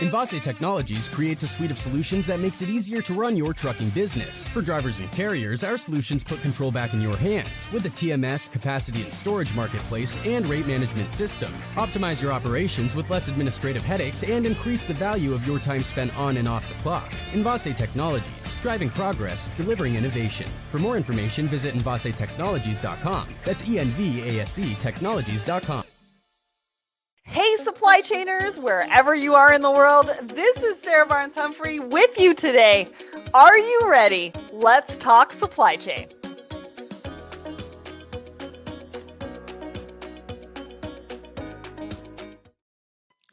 Envase Technologies creates a suite of solutions that makes it easier to run your trucking business. For drivers and carriers, our solutions put control back in your hands with a TMS, capacity and storage marketplace, and rate management system. Optimize your operations with less administrative headaches and increase the value of your time spent on and off the clock. Envase Technologies, driving progress, delivering innovation. For more information, visit envasetechnologies.com. That's ENVASE Technologies.com. Hey, supply chainers, wherever you are in the world, this is Sarah Barnes-Humphrey with you today. Are you ready? Let's talk supply chain.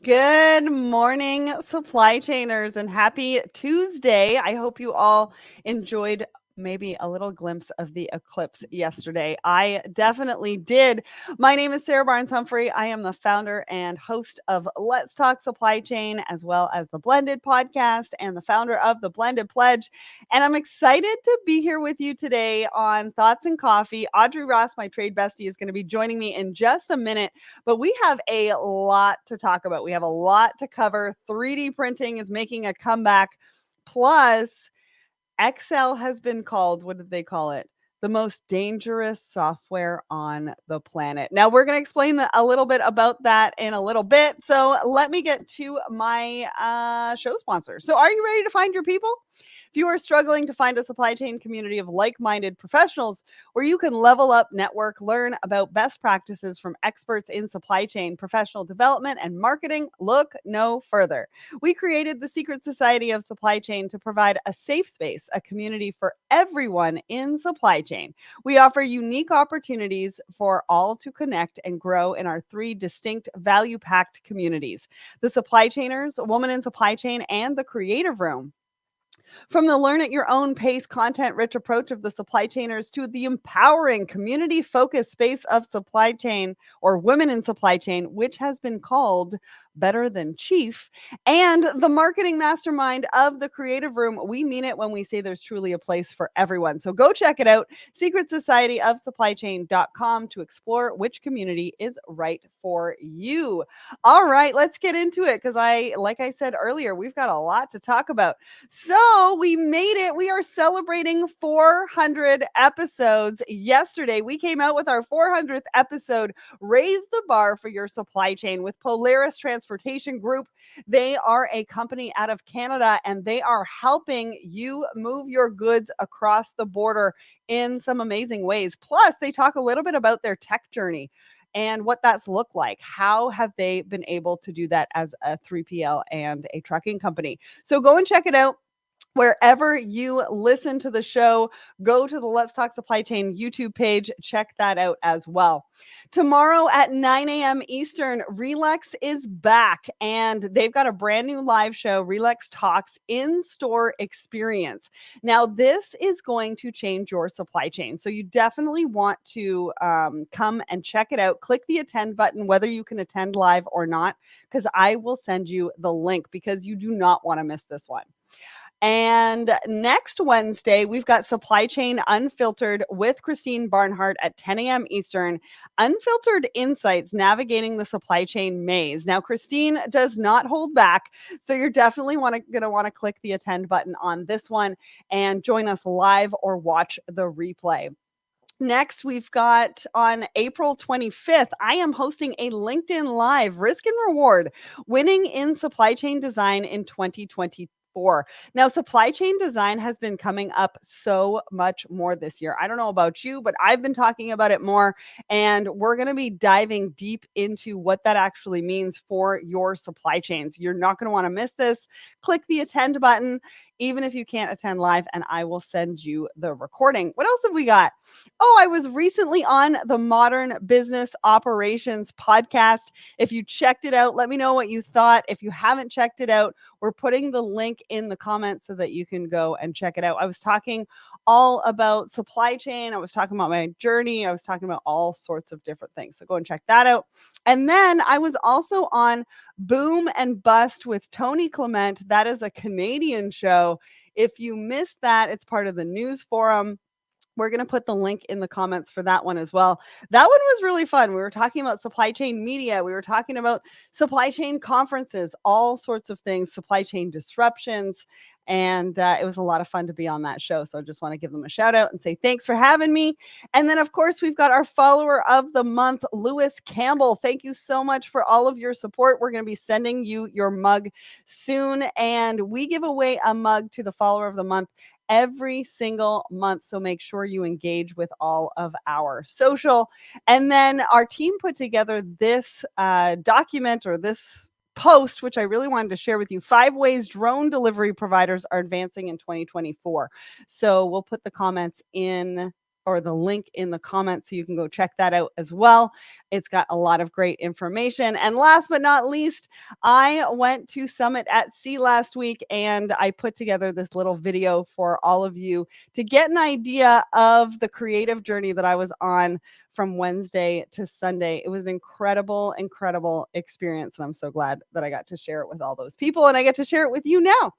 Good morning, supply chainers, and happy Tuesday. I hope you all enjoyed maybe a little glimpse of the eclipse yesterday. I definitely did. My name is Sarah Barnes-Humphrey. I am the founder and host of Let's Talk Supply Chain, as well as the Blended podcast and the founder of the Blended Pledge. And I'm excited to be here with you today on Thoughts and Coffee. Audrey Ross, my trade bestie, is going to be joining me in just a minute, but we have a lot to talk about. We have a lot to cover. 3D printing is making a comeback. Plus, Excel has been called, what did they call it? The most dangerous software on the planet. Now, we're going to explain a little bit about that in a little bit. So let me get to my show sponsor. So are you ready to find your people? If you are struggling to find a supply chain community of like-minded professionals where you can level up, network, learn about best practices from experts in supply chain, professional development, and marketing, look no further. We created the Secret Society of Supply Chain to provide a safe space, a community for everyone in supply chain. We offer unique opportunities for all to connect and grow in our 3 distinct value-packed communities: the Supply Chainers, Woman in Supply Chain, and the Creative Room. From the learn at your own pace, content-rich approach of the supply chainers to the empowering, community-focused space of supply chain, or Women in Supply Chain, which has been called Better Than Chief, and the marketing mastermind of the Creative Room, we mean it when we say there's truly a place for everyone. So go check it out, secretsocietyofsupplychain.com, to explore which community is right for you. All right, let's get into it, because like I said earlier, we've got a lot to talk about. So we made it. We are celebrating 400 episodes. Yesterday, we came out with our 400th episode, Raise the Bar for Your Supply Chain, with Polaris Transportation Group. They are a company out of Canada, and they are helping you move your goods across the border in some amazing ways. Plus, they talk a little bit about their tech journey and what that's looked like. How have they been able to do that as a 3PL and a trucking company? So go and check it out. Wherever you listen to the show, go to the Let's Talk Supply Chain YouTube page. Check that out as well. Tomorrow at 9 a.m. Eastern, Relex is back, and they've got a brand new live show, Relex Talks In-Store Experience. Now, this is going to change your supply chain, so you definitely want to come and check it out. Click the attend button, whether you can attend live or not, because I will send you the link, because you do not want to miss this one. And next Wednesday, we've got Supply Chain Unfiltered with Christine Barnhart at 10 a.m. Eastern. Unfiltered insights navigating the supply chain maze. Now, Christine does not hold back, so you're definitely going to want to click the attend button on this one and join us live or watch the replay. Next, we've got on April 25th, I am hosting a LinkedIn Live Risk and Reward, Winning in Supply Chain Design in 2022. Now, supply chain design has been coming up so much more this year. I don't know about you, but I've been talking about it more, and we're going to be diving deep into what that actually means for your supply chains. You're not going to want to miss this. Click the attend button, even if you can't attend live, and I will send you the recording. What else have we got? Oh, I was recently on the Modern Business Operations podcast. If you checked it out, let me know what you thought. If you haven't checked it out, we're putting the link in the comments so that you can go and check it out. I was talking all about supply chain. I was talking about my journey. I was talking about all sorts of different things. So go and check that out. And then I was also on Boom and Bust with Tony Clement. That is a Canadian show. If you missed that, it's part of the News Forum. We're going to put the link in the comments for that one as well. That one was really fun. We were talking about supply chain media. We were talking about supply chain conferences, all sorts of things, supply chain disruptions. And it was a lot of fun to be on that show. So I just want to give them a shout out and say thanks for having me. And then, of course, we've got our follower of the month, Lewis Campbell. Thank you so much for all of your support. We're going to be sending you your mug soon. And we give away a mug to the follower of the month every single month. So make sure you engage with all of our social. And then our team put together this document or this post, which I really wanted to share with you. 5 ways drone delivery providers are advancing in 2024. So we'll put the comments in or the link in the comments so you can go check that out as well. It's got a lot of great information. And last but not least, I went to Summit at Sea last week and I put together this little video for all of you to get an idea of the creative journey that I was on from Wednesday to Sunday. It was an incredible, incredible experience. And I'm so glad that I got to share it with all those people and I get to share it with you now.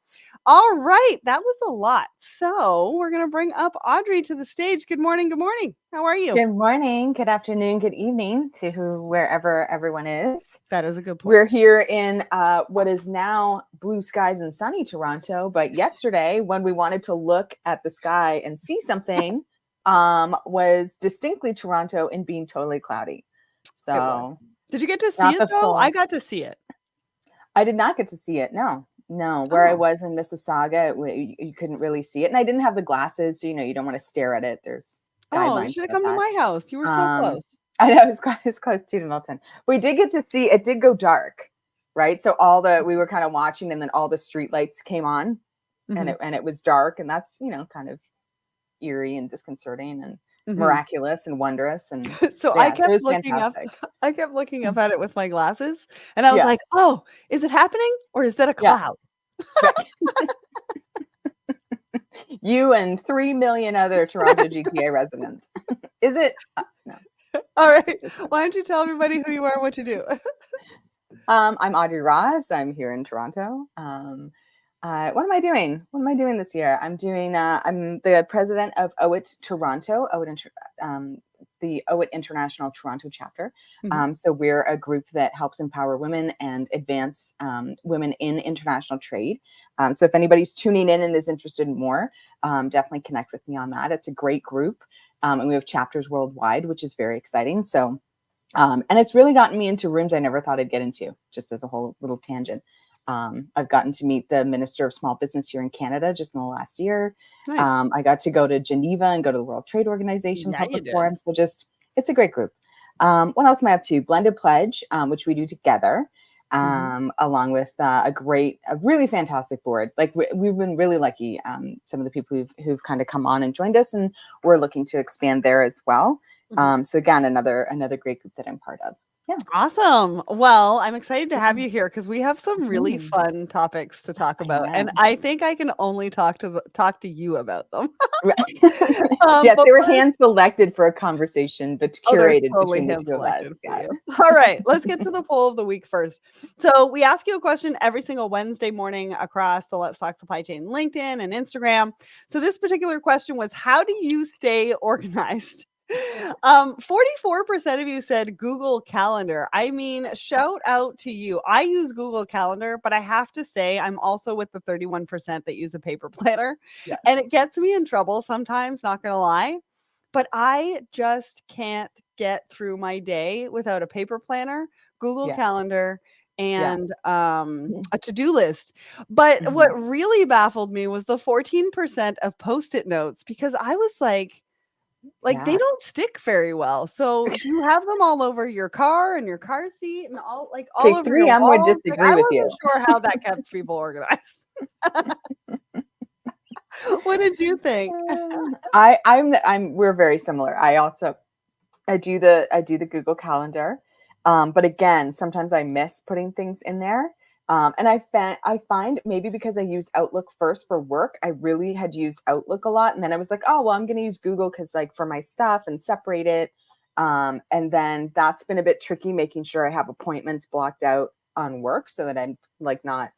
All right. That was a lot. So we're going to bring up Audrey to the stage. Good morning. Good morning. How are you? Good morning, good afternoon, good evening to wherever everyone is. That is a good point. We're here in what is now blue skies and sunny Toronto, but yesterday when we wanted to look at the sky and see something was distinctly Toronto and being totally cloudy. So did you get to see it though? I got to see it. I did not get to see it. No. Where I was in Mississauga, you couldn't really see it. And I didn't have the glasses. So, you don't want to stare at it. There's guidelines. You should have come to my house. You were so close. I know, it was close to Milton. We did get to see, it did go dark, right? So we were kind of watching and then all the street lights came on and it was dark. And that's, kind of eerie and disconcerting and miraculous and wondrous. And so I kept looking up at it with my glasses and I was like, oh, is it happening or is that a cloud? You and 3 million other Toronto GTA residents. Is it? No. All right. Why don't you tell everybody who you are and what you do? I'm Audrey Ross. I'm here in Toronto. What am I doing? What am I doing this year? I'm the president of OIT Toronto, the OIT International Toronto chapter. So we're a group that helps empower women and advance women in international trade. So if anybody's tuning in and is interested in more, definitely connect with me on that. It's a great group. And we have chapters worldwide, which is very exciting. So, and it's really gotten me into rooms I never thought I'd get into, just as a whole little tangent. I've gotten to meet the Minister of Small Business here in Canada just in the last year. Nice. I got to go to Geneva and go to the World Trade Organization Public Forum. So it's a great group. What else am I up to? Blended Pledge, which we do together, along with a really fantastic board. Like we've been really lucky. Some of the people who've kind of come on and joined us, and we're looking to expand there as well. So again, another great group that I'm part of. Yeah. Awesome. Well, I'm excited to have you here because we have some really fun topics to talk about, and I think I can only talk to you about them. Yes, they were hand selected for a conversation, but curated between the two of us. All right, let's get to the poll of the week first. So we ask you a question every single Wednesday morning across the Let's Talk Supply Chain LinkedIn and Instagram. So this particular question was, how do you stay organized? 44% of you said Google Calendar. I mean, shout out to you. I use Google Calendar, but I have to say I'm also with the 31% that use a paper planner. Yes. And it gets me in trouble sometimes, not gonna lie. But I just can't get through my day without a paper planner, Google Calendar, and a to-do list. But what really baffled me was the 14% of Post-it notes, because I was like they don't stick very well. So do you have them all over your car and your car seat and all over your walls? Would disagree with you. I wasn't sure how that kept people organized. What did you think? We're very similar. I do the Google Calendar. But again, sometimes I miss putting things in there. And I find maybe because I used Outlook first for work, I really had used Outlook a lot. And then I was like, oh, well, I'm going to use Google because for my stuff and separate it. And then that's been a bit tricky, making sure I have appointments blocked out on work so that I'm not,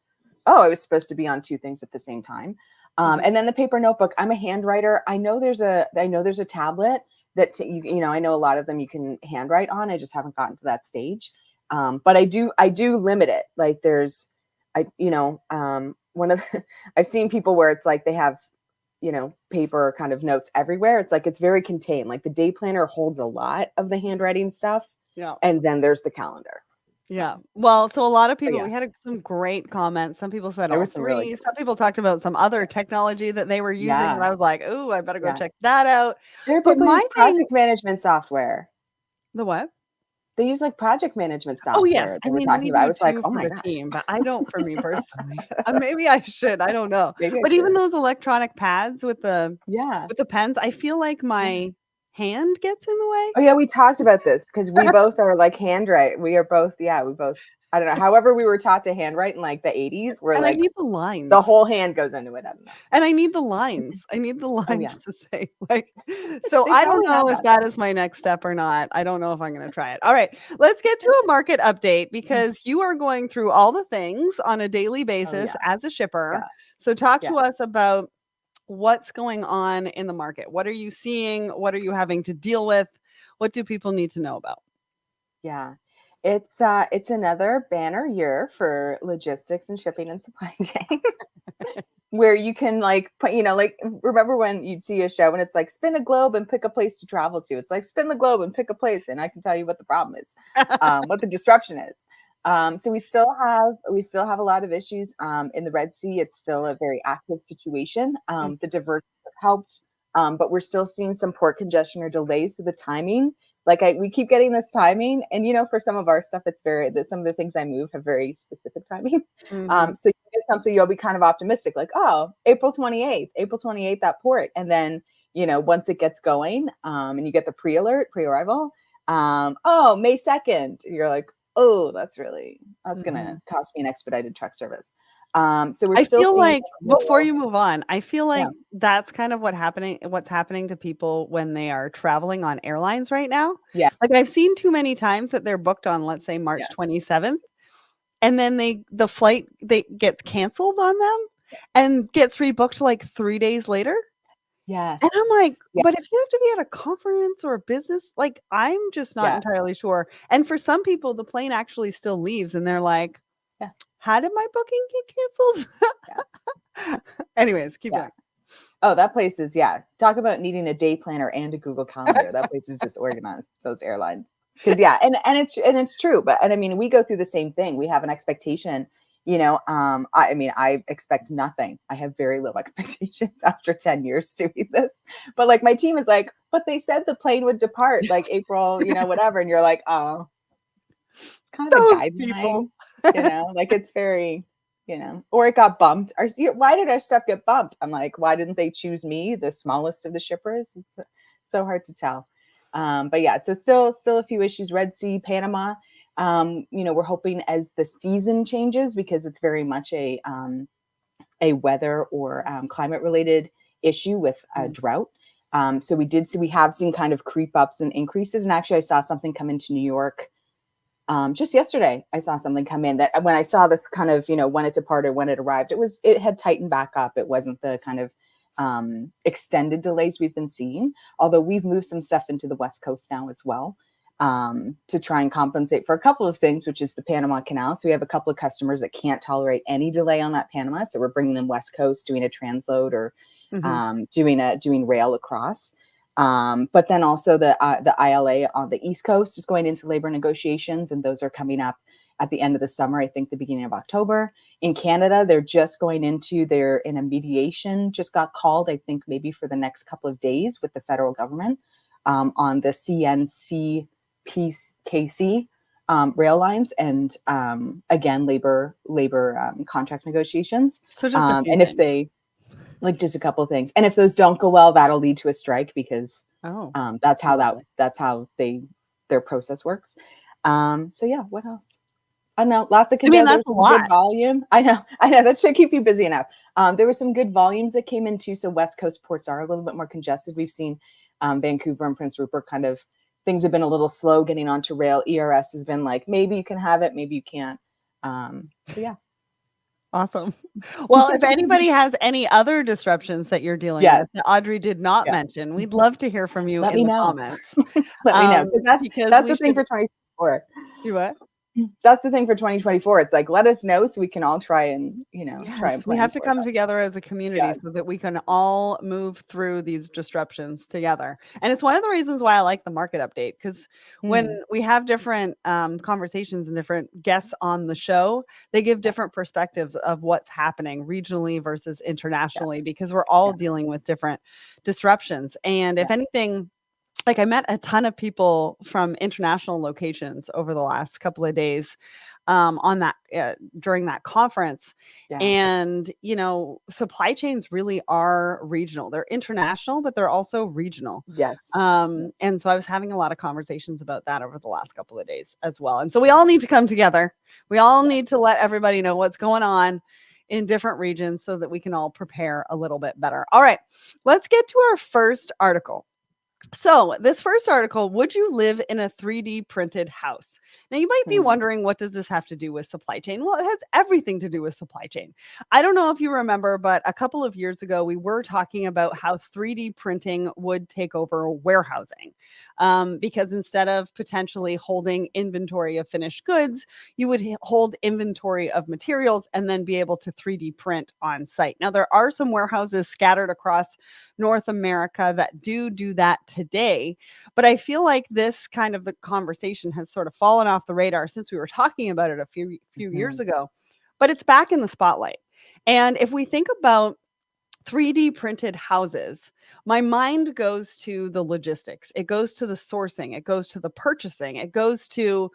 I was supposed to be on 2 things at the same time. And then the paper notebook. I'm a handwriter. I know there's a tablet that I know a lot of them you can handwrite on. I just haven't gotten to that stage. But I do limit it. Like one of I've seen people where it's like they have, paper kind of notes everywhere. It's like, it's very contained. Like the day planner holds a lot of the handwriting stuff. Yeah. And then there's the calendar. Yeah. Well, so a lot of people, yeah. we had some great comments. Some people said There all were some really three. good Some people talked about some other technology that they were using. Yeah. And I was like, oh, I better go Yeah. check that out. There are But people who my use project management software. The what? They use like project management Oh, yes. software. I They were mean, talking we about. I do was like, too oh for my the gosh. team, but I don't for me personally. Maybe I should. I don't know. Maybe I But even should. those electronic pads with the pens, I feel like my hand gets in the way. Oh yeah, we talked about this because we both are like handwrite. We are both, we both, I don't know. However, we were taught to handwrite in like the 80s, where And I like need the lines. the whole hand goes into it. I don't know. And I need the lines. I need the lines yeah. to say like, so They I don't probably know have if that is my next step or not. I don't know if I'm going to try it. All right, let's get to a market update because you are going through all the things on a daily basis as a shipper. Yeah. So talk to us about what's going on in the market. What are you seeing? What are you having to deal with? What do people need to know about? Yeah. It's another banner year for logistics and shipping and supply chain. Where you can like put, like remember when you'd see a show and it's like spin a globe and pick a place to travel to. It's like spin the globe and pick a place, and I can tell you what the problem is, what the disruption is. So we still have a lot of issues in the Red Sea. It's still a very active situation. The diversion helped, but we're still seeing some port congestion or delays. So the timing, we keep getting this timing, and for some of our stuff, it's some of the things I move have very specific timing. So you get something, you'll be kind of optimistic, like, oh, April 28th, that port, and then once it gets going, and you get the pre-arrival, oh, May 2nd, you're like, oh, that's gonna cost me an expedited truck service. So we're still feel seeing like before you move on, I feel like that's kind of what's happening to people when they are traveling on airlines right now. Yeah. Like I've seen too many times that they're booked on, let's say March 27th, and then the flight gets canceled on them and gets rebooked like 3 days later. Yes. And I'm like, but if you have to be at a conference or a business, like I'm just not entirely sure. And for some people, the plane actually still leaves and they're like, how did my booking get canceled? Anyways, keep going. Oh, that place is, talk about needing a day planner and a Google Calendar. That place is just organized, those airlines. Because and it's true. But I mean, we go through the same thing. We have an expectation. I expect nothing. I have very low expectations after 10 years doing this. But like my team is like, but they said the plane would depart like April, whatever. And you're like, oh, it's kind of a guideline, like it's very, or it got bumped. Why did our stuff get bumped? I'm like, why didn't they choose me, the smallest of the shippers? It's so hard to tell. But so still a few issues. Red Sea, Panama. We're hoping as the season changes, because it's very much a weather or climate related issue with drought. So we have seen kind of creep ups and increases. And actually I saw something come into New York just yesterday. I saw something come in that when I saw this kind of, when it departed, when it arrived, it had tightened back up. It wasn't the kind of extended delays we've been seeing, although we've moved some stuff into the West Coast now as well, to try and compensate for a couple of things, which is the Panama Canal. So we have a couple of customers that can't tolerate any delay on that Panama. So we're bringing them West Coast, doing a transload or doing rail across. But then also the ILA on the East Coast is going into labor negotiations, and those are coming up at the end of the summer, I think the beginning of October. In Canada, they're just going they're in a mediation, just got called, I think maybe for the next couple of days with the federal government on the CNC KC rail lines, and again, labor contract negotiations. So just a few and if they just a couple of things, and if those don't go well, that'll lead to a strike, because that's how their process works. So what else? I know lots of that's a lot. Good volume. I know that should keep you busy enough. There were some good volumes that came in too. So West Coast ports are a little bit more congested. We've seen Vancouver and Prince Rupert kind of, things have been a little slow getting onto rail. ERS has been like, maybe you can have it, maybe you can't. Awesome. Well, if anybody has any other disruptions that you're dealing Yes. with that Audrey did not Yeah. mention, we'd love to hear from you Let in me the know. comments. Let me know, because Because that's we the thing should for 2024. do what? That's the thing for 2024. It's like, let us know so we can all try and Yes, we plan have to for come that. together as a community Yes. so that we can all move through these disruptions together. And it's one of the reasons why I like the market update, because when Mm. we have different conversations and different guests on the show, they give different perspectives of what's happening regionally versus internationally, Yes. because we're all Yeah. dealing with different disruptions. And if Yeah. anything, like I met a ton of people from international locations over the last couple of days on that during that conference. Yeah. And, supply chains really are regional. They're international, but they're also regional. Yes. And so I was having a lot of conversations about that over the last couple of days as well. And so we all need to come together. We all need to let everybody know what's going on in different regions so that we can all prepare a little bit better. All right, let's get to our first article. So, this first article, would you live in a 3D printed house? Now, you might be Mm. wondering, what does this have to do with supply chain? Well, it has everything to do with supply chain. I don't know if you remember, but a couple of years ago, we were talking about how 3D printing would take over warehousing. Because instead of potentially holding inventory of finished goods, you would hold inventory of materials and then be able to 3D print on site. Now, there are some warehouses scattered across North America that do that today. But I feel like this kind of the conversation has sort of fallen off the radar since we were talking about it a few years Mhm. ago. But it's back in the spotlight. And if we think about 3D printed houses, my mind goes to the logistics. It goes to the sourcing. It goes to the purchasing. It goes to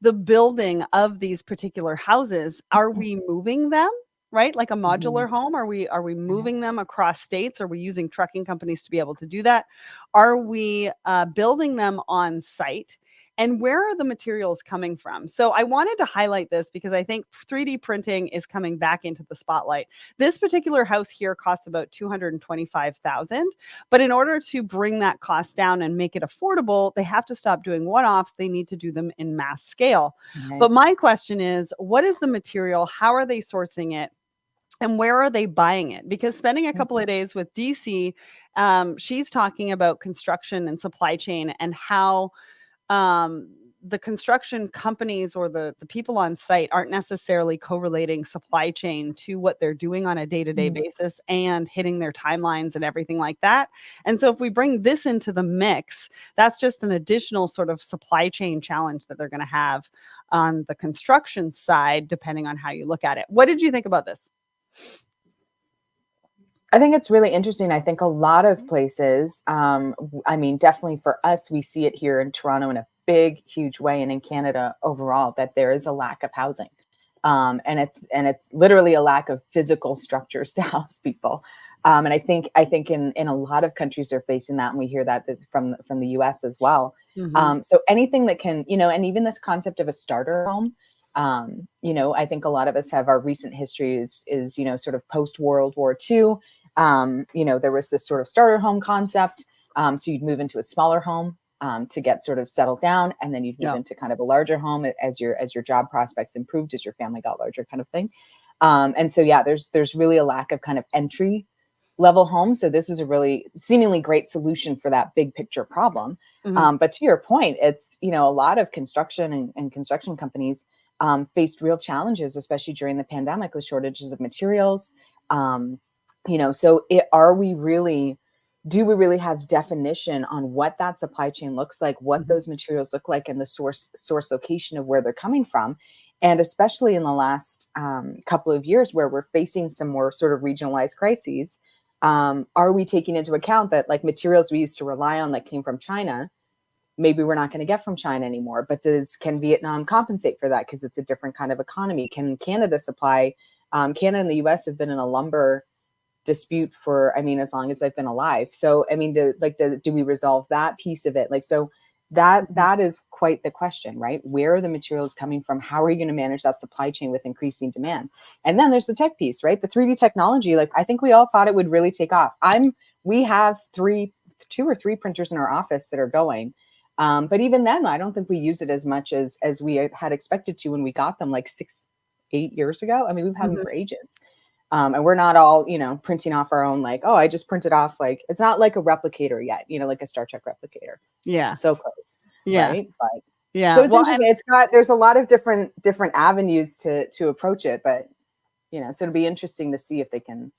the building of these particular houses. Are we moving them? Right? Like a Mhm. modular home? Are we Yeah. moving them across states? Are we using trucking companies to be able to do that? Are we building them on site? And where are the materials coming from? So I wanted to highlight this because I think 3D printing is coming back into the spotlight. This particular house here costs about $225,000, but in order to bring that cost down and make it affordable, they have to stop doing one-offs. They need to do them in mass scale. Right. But my question is, what is the material? How are they sourcing it? And where are they buying it? Because spending a couple of days with DC, she's talking about construction and supply chain and how the construction companies or the people on site aren't necessarily correlating supply chain to what they're doing on a day-to-day Mhm. basis and hitting their timelines and everything like that. And so if we bring this into the mix, that's just an additional sort of supply chain challenge that they're going to have on the construction side, depending on how you look at it. What did you think about this? I think it's really interesting. I think a lot of places, I mean, definitely for us, we see it here in Toronto in a big, huge way, and in Canada overall, that there is a lack of housing, and it's literally a lack of physical structures to house people. And I think in a lot of countries they're facing that, and we hear that from the U.S. as well. Mhm. So anything that can, and even this concept of a starter home. I think a lot of us have our recent history is sort of post World War II. There was this sort of starter home concept. So you'd move into a smaller home to get sort of settled down, and then you'd move Yeah. into kind of a larger home as your job prospects improved, as your family got larger, kind of thing. And so yeah, there's really a lack of kind of entry level homes. So this is a really seemingly great solution for that big picture problem. Mhm. But to your point, it's a lot of construction and construction companies faced real challenges, especially during the pandemic, with shortages of materials. Um, so do we really have definition on what that supply chain looks like, what Mhm. those materials look like, and the source location of where they're coming from? And especially in the last couple of years, where we're facing some more sort of regionalized crises, are we taking into account that, like, materials we used to rely on that came from China, maybe we're not going to get from China anymore? But can Vietnam compensate for that because it's a different kind of economy? Can Canada supply? Canada and the U.S. have been in a lumber dispute for, I mean, as long as I've been alive. So I mean, do we resolve that piece of it? Like, so Mhm. that is quite the question, right? Where are the materials coming from? How are you going to manage that supply chain with increasing demand? And then there's the tech piece, right? The 3D technology. Like, I think we all thought it would really take off. We have two or three printers in our office that are going. But even then, I don't think we use it as much as we had expected to when we got them, like 8 years ago. I mean, we've had them for ages. And we're not all, printing off our own, like, oh, I just printed off, like, it's not like a replicator yet, like a Star Trek replicator. Yeah. So close. Yeah. Right. But yeah. so it's interesting. There's a lot of different avenues to approach it, but, so it'll be interesting to see if they can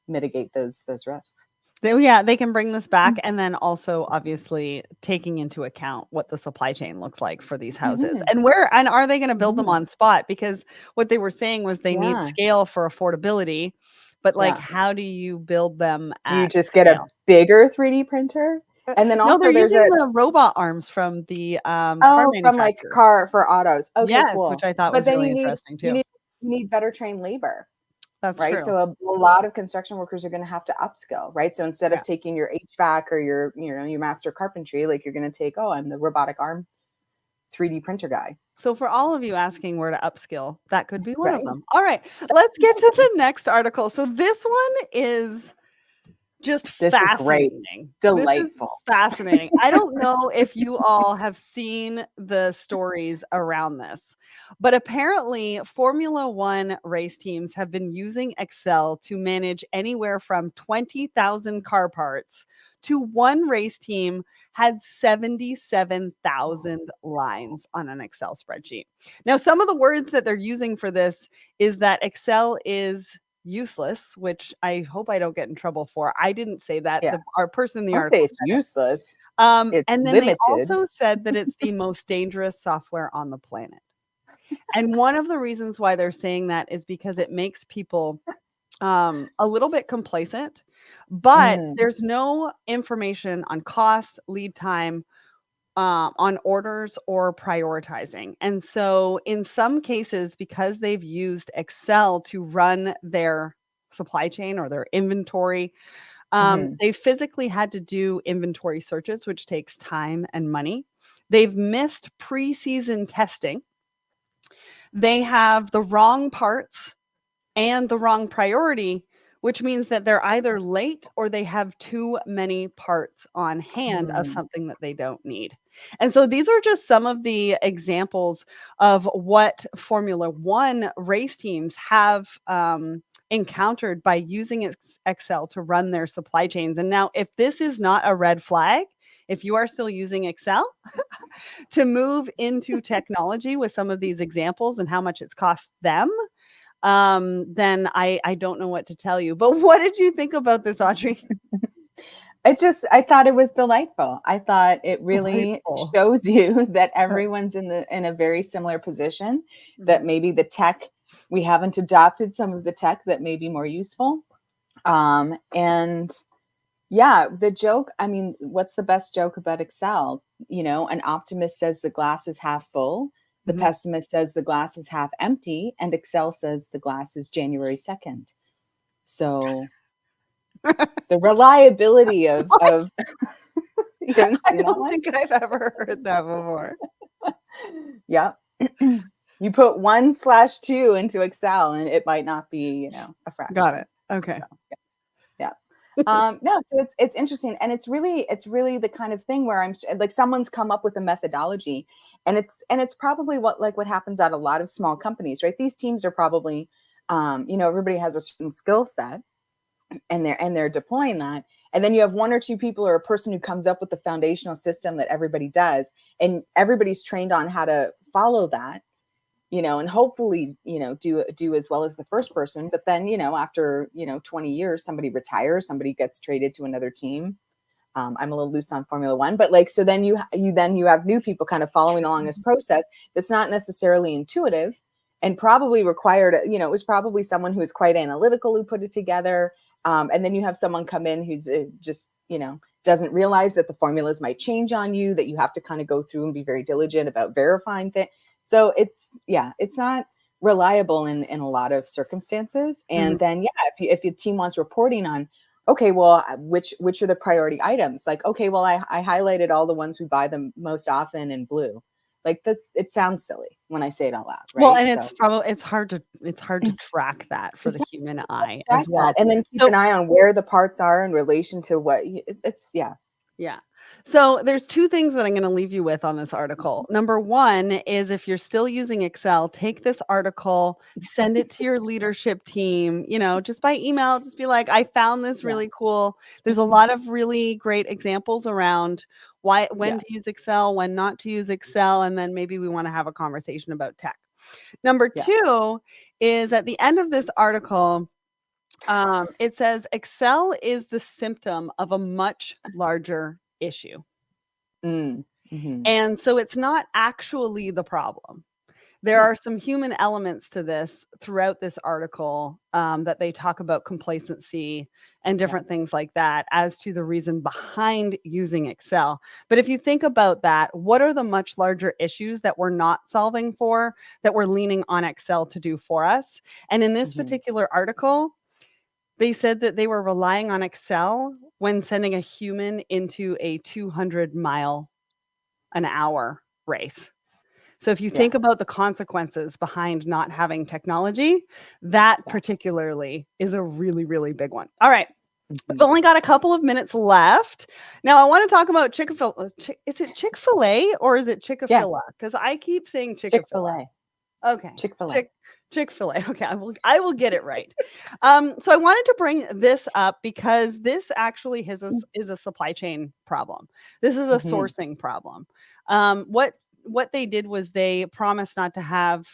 mitigate those risks. They can bring this back, and then also obviously taking into account what the supply chain looks like for these houses and are they going to build them on spot? Because what they were saying was they need scale for affordability, but like, how do you build them? Do you just get a bigger 3D printer? And then also they're using the robot arms from the car manufacturers. From like car for autos. Okay, yes, cool. which I thought was really interesting too. You need better trained labor. That's right. True. So a lot of construction workers are going to have to upskill, right? So instead of taking your HVAC or your master carpentry, like you're going to take, I'm the robotic arm 3D printer guy. So for all of you asking where to upskill, that could be one of them. All right, let's get to the next article. So this one is just fascinating. Is delightful. This is fascinating. I don't know if you all have seen the stories around this, but apparently Formula One race teams have been using Excel to manage anywhere from 20,000 car parts to one race team had 77,000 lines on an Excel spreadsheet. Now, some of the words that they're using for this is that Excel is useless, which I hope I don't get in trouble for. I didn't say that. Our person in the article say it's useless. It's and then limited. They also said that it's the most dangerous software on the planet. And one of the reasons why they're saying that is because it makes people a little bit complacent, but there's no information on cost, lead time, on orders or prioritizing. And so in some cases, because they've used Excel to run their supply chain or their inventory, they physically had to do inventory searches, which takes time and money. They've missed pre-season testing. They have the wrong parts and the wrong priority, which means that they're either late or they have too many parts on hand of something that they don't need. And so these are just some of the examples of what Formula One race teams have encountered by using Excel to run their supply chains. And now, if this is not a red flag, if you are still using Excel to move into technology with some of these examples and how much it's cost them, then I don't know what to tell you. But what did you think about this, Audrey? I thought it was delightful. I thought it really shows you that everyone's in a very similar position, that maybe the tech, we haven't adopted some of the tech that may be more useful. And yeah, the joke, I mean, what's the best joke about Excel? An optimist says the glass is half full. The pessimist says the glass is half empty, and Excel says the glass is January 2nd. So the reliability of I don't think I've ever heard that before. Yeah. You put 1/2 into Excel and it might not be, a fraction. Got it. Okay. So, yeah. No, so it's interesting. And it's really the kind of thing where I'm like, someone's come up with a methodology, and it's probably what happens at a lot of small companies, right? These teams are probably, everybody has a certain skill set, and they're deploying that. And then you have one or two people or a person who comes up with the foundational system that everybody does, and everybody's trained on how to follow that, and hopefully, do as well as the first person. But then, after, 20 years, somebody retires, somebody gets traded to another team. I'm a little loose on Formula One, but so then you have new people kind of following along this process that's not necessarily intuitive, and probably required, it was probably someone who was quite analytical who put it together. And then you have someone come in who's just, doesn't realize that the formulas might change on you, that you have to kind of go through and be very diligent about verifying things. So it's not reliable in a lot of circumstances. And then, if your team wants reporting on, okay, well, which are the priority items? Like, okay, well, I highlighted all the ones we buy the most often in blue. Like, it sounds silly when I say it out loud, right? Well, and it's hard to track that for the human eye as well. And then keep an eye on where the parts are in relation to what it's. Yeah. So there's two things that I'm going to leave you with on this article. Number one is if you're still using Excel, take this article, send it to your leadership team, just by email, just be like, I found this Yeah. really cool. There's a lot of really great examples around when Yeah. to use Excel, when not to use Excel, and then maybe we want to have a conversation about tech. Number Yeah. two is at the end of this article, it says Excel is the symptom of a much larger issue. Mm. Mhm. And so it's not actually the problem. There Yeah. are some human elements to this throughout this article that they talk about complacency and Yeah. different things like that as to the reason behind using Excel. But if you think about that, what are the much larger issues that we're not solving for, that we're leaning on Excel to do for us? And in this Mhm. particular article, they said that they were relying on Excel when sending a human into a 200-mile an hour race. So if you Yeah. think about the consequences behind not having technology, that Yeah. particularly is a really, really big one. All right. We've Mhm. only got a couple of minutes left. Now, I want to talk about Chick-fil-A. Is it Chick-fil-A or is it Yeah. Chick-fil-A? Because I keep saying Chick-fil-A. Chick-fil-A. Okay. Chick-fil-A. Chick-fil-A. Okay, I will get it right. So I wanted to bring this up because this actually is a supply chain problem. This is a Mhm. sourcing problem. What they did was they promised not to have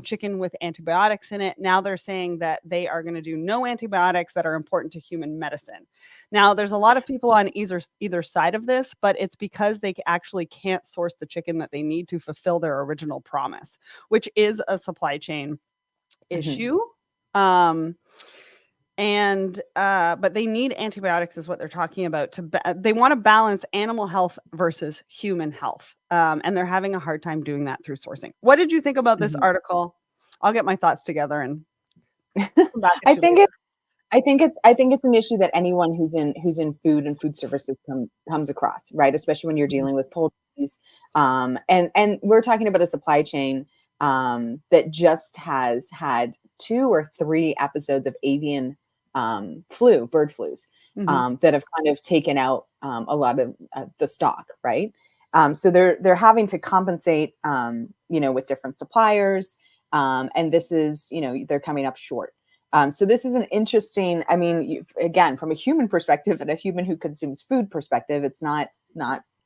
chicken with antibiotics in it. Now they're saying that they are going to do no antibiotics that are important to human medicine. Now there's a lot of people on either side of this, but it's because they actually can't source the chicken that they need to fulfill their original promise, which is a supply chain Mhm. issue. But they need antibiotics is what they're talking about they want to balance animal health versus human health. And they're having a hard time doing that through sourcing. What did you think about this Mhm. article? I'll get my thoughts together and come back I at you think later. I think it's an issue that anyone who's in food and food services comes across, right? Especially when you're Mhm. dealing with poultry. And we're talking about a supply chain that just has had 2 or 3 episodes of avian bird flus, Mhm. that have kind of taken out a lot of the stock, right? So they're having to compensate, with different suppliers, and this is, they're coming up short. So this is an interesting. I mean, again, from a human perspective and a human who consumes food perspective, it's not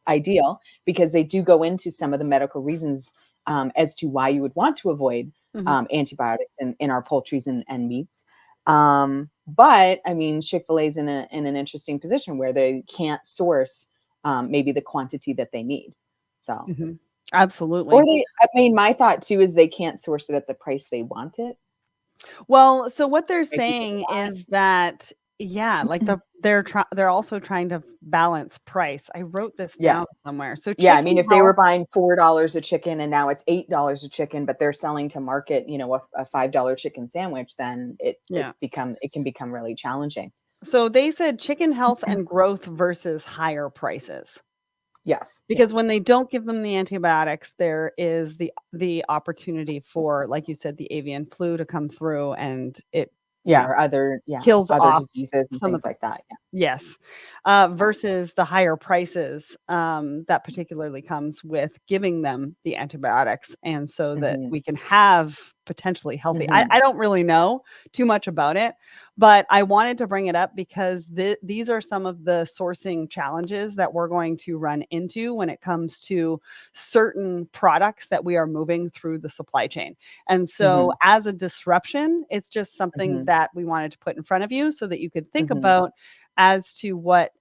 ideal because they do go into some of the medical reasons as to why you would want to avoid Mhm. antibiotics in our poultries and meats. But I mean, Chick-fil-A is in an interesting position where they can't source maybe the quantity that they need. So, Mhm. or Absolutely. I mean, my thought too is they can't source it at the price they want it. Well, so what they're Maybe think saying is that, yeah, like of they're also trying to balance price. I wrote this Yeah. down somewhere. So Yeah, I mean, chicken if they were health, buying $4 a chicken and now it's $8 a chicken, but they're selling to market, a $5 chicken sandwich, then yeah. it can become really challenging. So they said chicken health and growth versus higher prices. Yes. Yeah. Because when they don't give them the antibiotics, there is the opportunity for, like you said, the avian flu to come through and it, Yeah, or other kills off diseases and some of things the like that. yes, versus the higher prices, that particularly comes with giving them the antibiotics, and so Yeah. that Mhm. we can have potentially healthy I Mhm. don't really know too much about it, but I wanted to bring it up because these are some of the sourcing challenges that we're going to run into when it comes to certain products that we are moving through the supply chain. And so Mhm. as a disruption, it's just something Mhm. that we wanted to put in front of you so that you could think Mhm. about as to what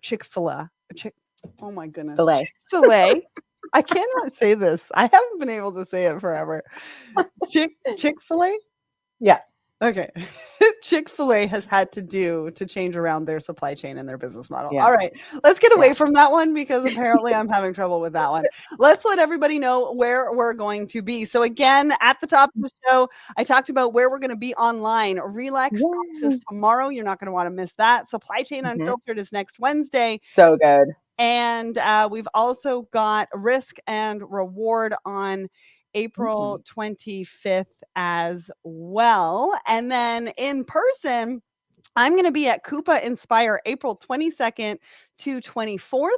Chick-fil-A Chick oh my goodness, Filet. Chick-fil-A. I cannot say this. I haven't been able to say it forever. Chick-fil-A? Yeah. Okay. Chick-fil-A has had to do to change around their supply chain and their business model. Yeah. All right. Let's get Yeah. away from that one because apparently I'm having trouble with that one. Let's let everybody know where we're going to be. So again, at the top of the show, I talked about where we're going to be online. Relax Talks Yay. is tomorrow. You're not going to want to miss that. Supply Chain Mhm. Unfiltered is next Wednesday. So good. And we've also got Risk and Reward on April Mhm. 25th as well. And then in person, I'm going to be at Coupa Inspire April 22nd to 24th.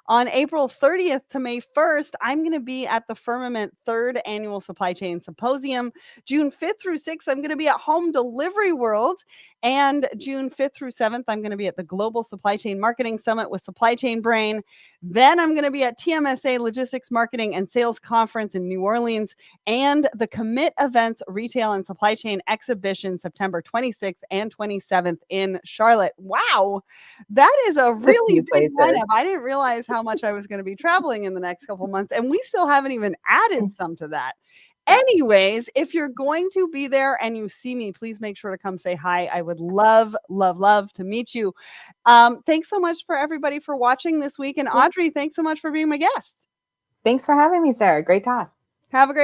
On April 30th to May 1st, I'm going to be at the Firmament 3rd Annual Supply Chain Symposium. June 5th through 6th, I'm going to be at Home Delivery World. And June 5th through 7th, I'm going to be at the Global Supply Chain Marketing Summit with Supply Chain Brain. Then I'm going to be at TMSA Logistics Marketing and Sales Conference in New Orleans and the Commit Events Retail and Supply Chain Exhibition September 26th and 27th in Charlotte. Wow, that is a really big lineup. I didn't realize how much I was going to be traveling in the next couple months, and we still haven't even added some to that. Anyways, if you're going to be there and you see me, please make sure to come say hi. I would love, love, love to meet you. Thanks so much for everybody for watching this week. And Audrey, thanks so much for being my guest. Thanks for having me, Sarah. Great talk. Have a great